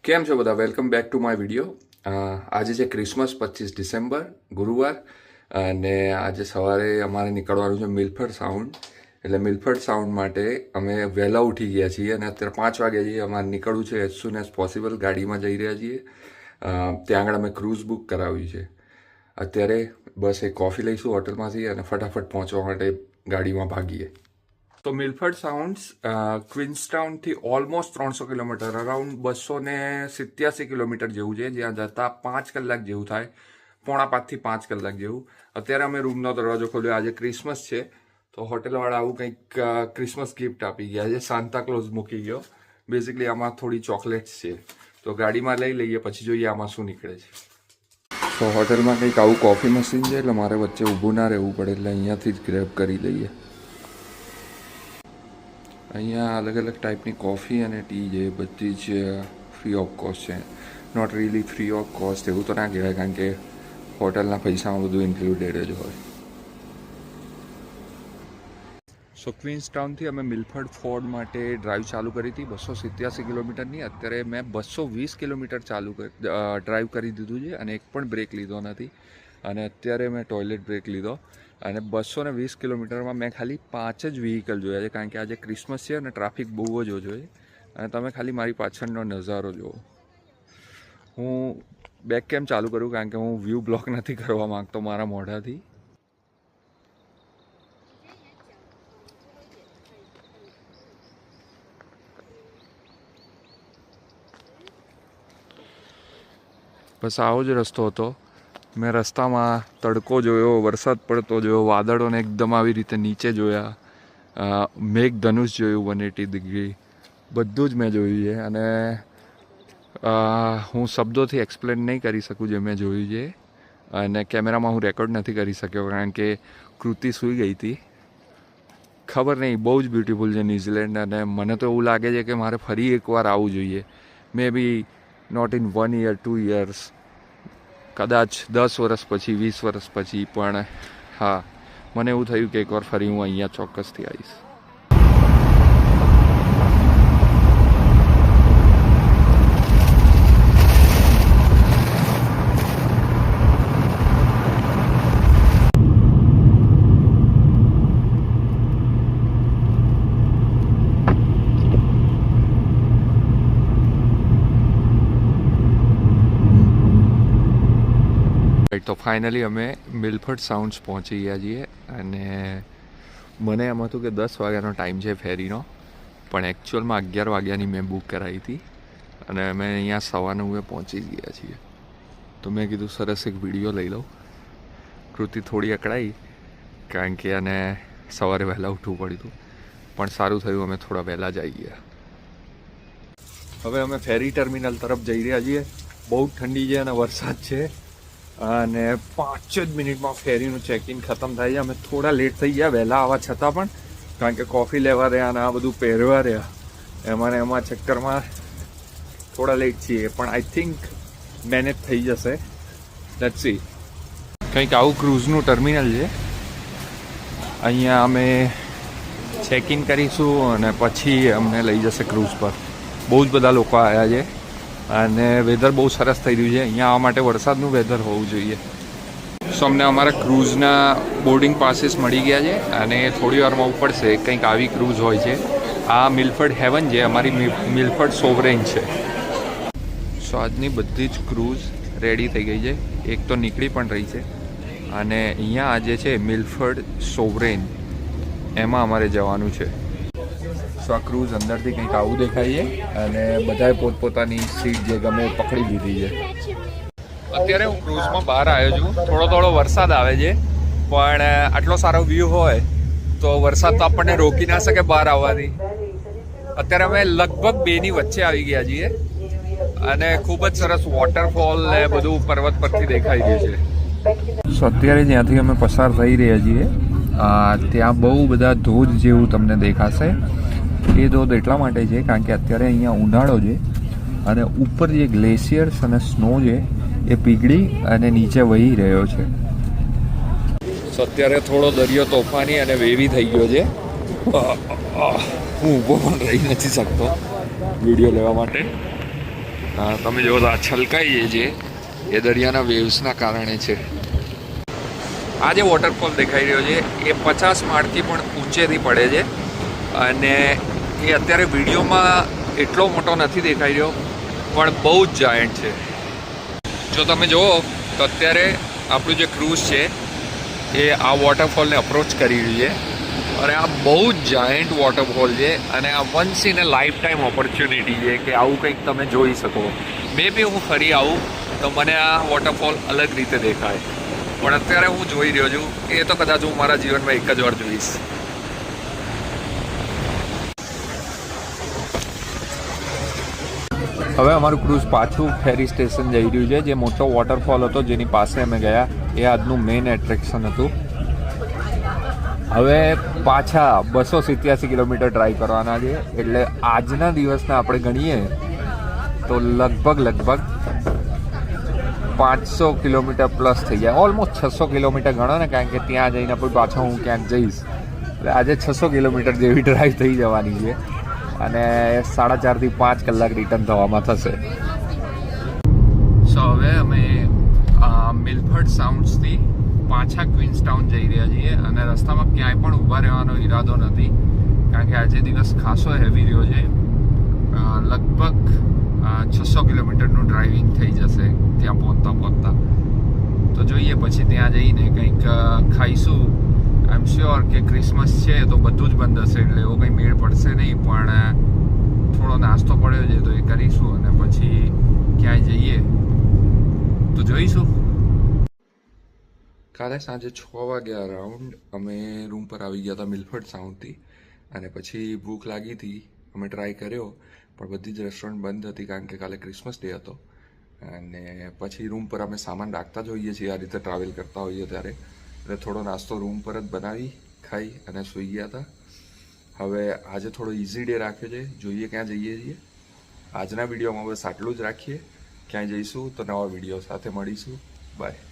કેમ છો બધા? Welcome back to my video. આજે છે ક્રિસમસ 25 ડિસેમ્બર ગુરુવાર અને આજે સવારે અમારે નીકળવાનું છે મિલફર્ડ સાઉન્ડ. એટલે મિલફર્ડ સાઉન્ડ માટે અમે વહેલા ઉઠી ગયા છીએ અને અત્યારે 5 વાગ્યા છીએ. અમારે નીકળવું છે એઝ સૂન એઝ પોસિબલ. ગાડીમાં જઈ રહ્યા છીએ. ત્યાં આગળ અમે ક્રૂઝ બુક કરાવી છે. અત્યારે બસ એક કોફી લઈશું હોટલમાંથી અને ફટાફટ પહોંચવા માટે ગાડીમાં ભાગીએ. તો મિલફર્ડ સાઉન્ડ્સ ક્વીન્સટાઉનથી ઓલમોસ્ટ 300 કિલોમીટર, અરાઉન્ડ 287 કિલોમીટર જેવું છે, જ્યાં જતાં 5 કલાક જેવું થાય, 4.5 થી 5 કલાક જેવું. અત્યારે અમે રૂમનો દરવાજો ખોલ્યો. આજે ક્રિસમસ છે તો હોટેલવાળા આવું કંઈક ક્રિસમસ ગિફ્ટ આપી ગયા છે. સાન્તા ક્લોઝ મૂકી ગયો. બેઝિકલી આમાં થોડી ચોકલેટ્સ છે, તો ગાડીમાં લઈ લઈએ, પછી જોઈએ આમાં શું નીકળે છે. તો હોટેલમાં કંઈક આવું કોફી મશીન છે, એટલે મારે વચ્ચે ઊભું ના રહેવું પડે, એટલે અહીંયાથી જ ગ્રેબ કરી લઈએ. અહીંયા અલગ અલગ ટાઈપની કોફી અને ટી છે, બધી જ ફ્રી ઓફ કોસ્ટ છે. Not really free of cost એવું તો ના કહેવાય, કારણ કે હોટલના પૈસામાં બધું ઇન્ક્લુડેડ જ હોય. સો ક્વીન્સટાઉનથી અમે મિલફર્ડ ફોર્ડ માટે ડ્રાઈવ ચાલુ કરી હતી 287 કિલોમીટરની. અત્યારે મેં 220 કિલોમીટર ડ્રાઈવ કરી દીધું છે અને એક પણ બ્રેક લીધો નથી. અને અત્યારે મેં ટોયલેટ બ્રેક લીધો અને 220 કિલોમીટરમાં મેં ખાલી 5 જ વ્હીકલ જોયા છે, કારણ કે આજે ક્રિસમસ છે અને ટ્રાફિક બહુ જ ઓછો છે. અને તમે ખાલી મારી પાછળનો નજારો જુઓ. હું બેક કેમ ચાલુ કરું, કારણ કે હું વ્યૂ બ્લોક નથી કરવા માગતો મારા મોઢાથી. બસ આવો જ રસ્તો હતો. મેં રસ્તામાં તડકો જોયો, વરસાદ પડતો જોયો, વાદળોને એકદમ આવી રીતે નીચે જોયા, મેઘધનુષ જોયું 180 ડિગ્રી, બધું જ મેં જોયું છે. અને હું શબ્દોથી એક્સપ્લેન નહીં કરી શકું જે મેં જોયું છે. અને કેમેરામાં હું રેકોર્ડ નથી કરી શક્યો, કારણ કે કૃતિ સૂઈ ગઈ હતી. ખબર નહીં, બહુ જ બ્યુટિફુલ છે ન્યૂઝીલેન્ડ. અને મને તો એવું લાગે છે કે મારે ફરી એકવાર આવવું જોઈએ. મે બી નોટ ઇન 1 year 2 years, કદાચ 10 વર્ષ પછી, 20 વર્ષ પછી. પણ હા, મને એવું થયું કે એકવાર ફરી હું અહીંયા ચોક્કસથી આવીશ. તો ફાઇનલી અમે મિલફર્ડ સાઉન્ડ્સ પહોંચી ગયા છીએ. અને મને એમ હતું કે 10 વાગ્યાનો ટાઈમ છે ફેરીનો, પણ એકચ્યુઅલમાં 11 વાગ્યાની મેં બુક કરાવી હતી. અને અમે અહીંયા 9:15 પહોંચી ગયા છીએ. તો મેં કીધું સરસ એક વિડીયો લઈ લઉં. કૃતિ થોડી અકળાઈ, કારણ કે એને સવારે વહેલા ઉઠવું પડ્યું હતું, પણ સારું થયું અમે થોડા વહેલા જ આવી ગયા. હવે અમે ફેરી ટર્મિનલ તરફ જઈ રહ્યા છીએ. બહુ ઠંડી છે અને વરસાદ છે, અને 5 જ મિનિટમાં ફેરીનું ચેકિન ખતમ થાય છે. અમે થોડા લેટ થઈ ગયા વહેલા આવવા છતાં પણ, કારણ કે કોફી લેવા રહ્યા અને આ બધું પહેરવા રહ્યા, એમાં ચક્કરમાં થોડા લેટ છીએ. પણ આઈ થિંક મેનેજ થઈ જશે. Let's see. કંઈક આવું ક્રૂઝનું ટર્મિનલ છે. અહીંયા અમે ચેકિન કરીશું અને પછી અમને લઈ જશે ક્રૂઝ પર. બહુ જ બધા લોકો આવ્યા છે અને વેધર બહુ સરસ થઈ રહ્યું છે. અહીંયા આવવા માટે વરસાદનું વેધર હોવું જોઈએ. સો અમને અમારા ક્રૂઝના બોર્ડિંગ પાસીસ મળી ગયા છે અને થોડી વારમાં ઉપડશે. કંઈક આવી ક્રૂઝ હોય છે. આ મિલફર્ડ હેવન છે, અમારી મિલફર્ડ સોવરેન છે. સો આજની બધી જ ક્રૂઝ રેડી થઈ ગઈ છે. એક તો નીકળી પણ રહી છે. અને અહીંયા આજે છે મિલફર્ડ સોવરેન, એમાં અમારે જવાનું છે. સો આ ક્રૂઝ અંદરથી કંઈક આવું દેખાય છે અને બધાએ પોતપોતાની સીટ જે ગમે પકડી લીધી છે. અત્યારે હું ક્રૂઝમાં બહાર આવ્યો છું. થોડો વરસાદ આવે છે, પણ આટલો સારો વ્યૂ હોય તો વરસાદ તો આપણને રોકી ના શકે બહાર આવવાથી. અત્યારે અમે લગભગ 2ની વચ્ચે આવી ગયા છીએ અને ખૂબ જ સરસ વોટરફોલ ને બધું પર્વત પરથી દેખાઈ રહ્યું છે. સો અત્યારે જ્યાંથી અમે પસાર થઈ રહ્યા છીએ ત્યાં બહુ બધા ધોધ જેવું તમને દેખાશે. એ ધોધ એટલા માટે છે કારણ કે અત્યારે અહીંયા ઉનાળો છે અને ઉપર જે ગ્લેશિયર્સ અને સ્નો છે એ પીગળી અને નીચે વહી રહ્યો છે. સો અત્યારે થોડો દરિયો તોફાની અને વેવી થઈ ગયો છે. હું ઊભો પણ રહી નથી શકતો વિડીયો લેવા માટે. તમે જુઓ તો આ છલકાઈ છે એ દરિયાના વેવ્સના કારણે છે. આ જે વોટરફોલ દેખાઈ રહ્યો છે એ 50 માળથી પણ ઊંચેથી પડે છે અને એ અત્યારે વિડીયોમાં એટલો મોટો નથી દેખાઈ રહ્યો પણ બહુ જ જાયન્ટ છે. જો તમે જુઓ તો અત્યારે આપણું જે ક્રૂઝ છે એ આ વોટરફોલને અપ્રોચ કરી રહ્યું છે અને આ બહુ જ જાયન્ટ વોટરફોલ છે અને આ once in a life time opportunity છે કે આવું કંઈક તમે જોઈ શકો. મે બી હું ફરી આવું તો મને આ વોટરફોલ અલગ રીતે દેખાય પણ અત્યારે હું જોઈ રહ્યો છું એ તો કદાચ હું મારા જીવનમાં એક જ વાર જોઈશ. હવે અમારું ક્રૂઝ પાછું ફેરી સ્ટેશન જઈ રહ્યું છે. જે મોટો વોટરફોલ હતો જેની પાસે અમે ગયા એ આજનું મેઇન એટ્રેક્શન હતું. હવે પાછા 287 કિલોમીટર ડ્રાઈવ કરવાના છે એટલે આજના દિવસના આપણે ગણીએ તો લગભગ 500 કિલોમીટર પ્લસ થઈ જાય. ઓલમોસ્ટ 600 કિલોમીટર ગણો ને, કારણ કે ત્યાં જઈને પછી પાછો હું ક્યાંક જઈશ એટલે આજે 600 કિલોમીટર જેવી ડ્રાઈવ થઈ જવાની છે અને 4.5 થી 5 કલાક રિટર્ન થવામાં થશે. સો હવે અમે મિલફર્ડ સાઉન્ડ્સથી પાછા ક્વીન્સટાઉન જઈ રહ્યા છીએ અને રસ્તામાં ક્યાંય પણ ઊભા રહેવાનો ઈરાદો નથી કારણ કે આજે દિવસ ખાસો હેવી રહ્યો છે. લગભગ 600 કિલોમીટરનું ડ્રાઇવિંગ થઈ જશે ત્યાં પહોંચતા. તો જોઈએ પછી ત્યાં જઈને કંઈક ખાઈશું. આઈ એમ શ્યોર કે ક્રિસમસ છે તો બધું જ બંધ હશે એટલે એવો કંઈ મેળ પડશે નહીં પણ થોડો નાસ્તો પડ્યો છે તો એ કરીશું અને પછી ક્યાંય જઈએ તો જોઈશું. કાલે સાંજે 6 વાગ્યા અરાઉન્ડ અમે રૂમ પર આવી ગયા હતા મિલફર્ડ સાઉન્ડથી અને પછી ભૂખ લાગી હતી. અમે ટ્રાય કર્યો પણ બધી જ રેસ્ટોરન્ટ બંધ હતી કારણ કે કાલે ક્રિસમસ ડે હતો અને પછી રૂમ પર અમે સામાન રાખતા જ હોઈએ છીએ આ રીતે ટ્રાવેલ કરતા હોઈએ ત્યારે એટલે થોડો નાસ્તો રૂમ પર જ બનાવી ખાઈ અને સૂઈ ગયા હતા. હવે આજે થોડો ઇઝી ડે રાખ્યો છે, જોઈએ ક્યાં જઈએ છીએ. આજના વિડીયોમાં બસ આટલું જ રાખીએ. ક્યાંય જઈશું તો નવા વિડીયો સાથે મળીશું. બાય.